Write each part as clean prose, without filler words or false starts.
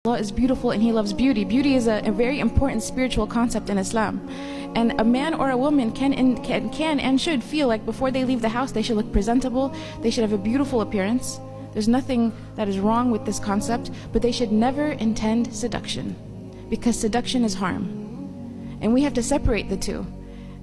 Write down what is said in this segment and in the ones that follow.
Allah is beautiful and He loves beauty. Beauty is a very important spiritual concept in Islam. And a man or a woman can and should feel like before they leave the house they should look presentable, they should have a beautiful appearance. There's nothing that is wrong with this concept, but they should never intend seduction, because seduction is harm. And we have to separate the two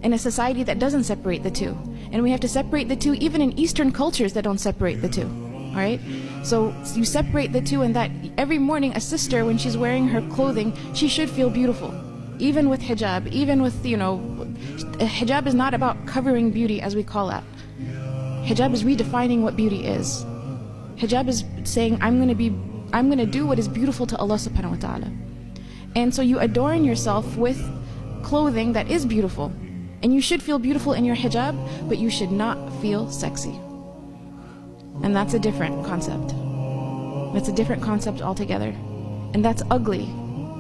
in a society that doesn't separate the two. And we have to separate the two even in Eastern cultures that don't separate the two. Alright? So you separate the two, and that every morning a sister, when she's wearing her clothing, she should feel beautiful. Even with hijab, even with, hijab is not about covering beauty as we call it. Hijab is redefining what beauty is. Hijab is saying, I'm going to do what is beautiful to Allah subhanahu wa ta'ala. And so you adorn yourself with clothing that is beautiful. And you should feel beautiful in your hijab, but you should not feel sexy. And that's a different concept. That's a different concept altogether. And that's ugly,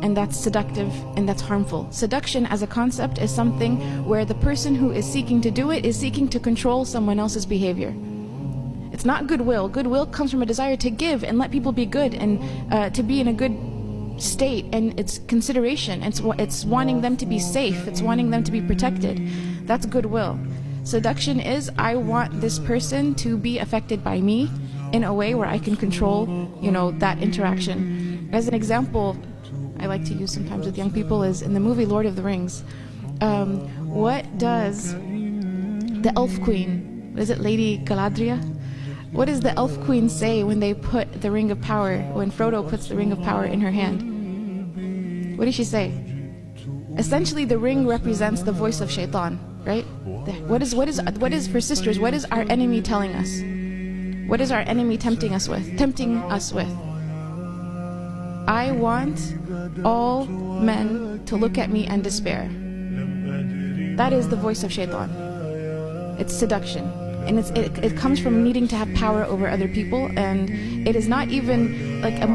and that's seductive, and that's harmful. Seduction as a concept is something where the person who is seeking to do it is seeking to control someone else's behavior. It's not goodwill. Goodwill comes from a desire to give and let people be good, and to be in a good state, and it's consideration. It's wanting them to be safe. It's wanting them to be protected. That's goodwill. Seduction is, I want this person to be affected by me in a way where I can control, that interaction. As an example, I like to use sometimes with young people is in the movie Lord of the Rings. What does the elf queen, is it Lady Galadriel? What does the elf queen say when they put the ring of power, when Frodo puts the ring of power in her hand? What does she say? Essentially, the ring represents the voice of shaitan, right? What is for sisters, what is our enemy telling us? What is our enemy tempting us with? I want all men to look at me and despair. That is the voice of shaitan. It's seduction. And it comes from needing to have power over other people, and it is not even like a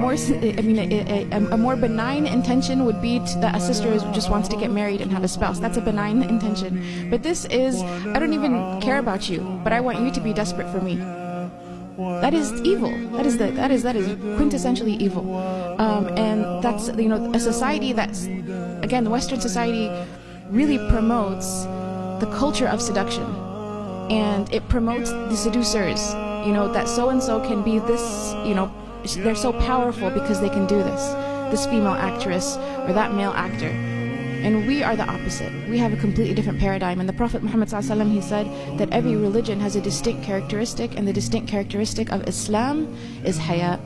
more benign intention would be that a sister just wants to get married and have a spouse. That's a benign intention. But this is, I don't even care about you, but I want you to be desperate for me. That is evil. That is quintessentially evil. And that's a society that's, again, the Western society really promotes the culture of seduction. And it promotes the seducers, that so-and-so can be this, they're so powerful because they can do this female actress or that male actor. And we are the opposite. We have a completely different paradigm. And the Prophet Muhammad ﷺ, he said that every religion has a distinct characteristic, and the distinct characteristic of Islam is Hayat.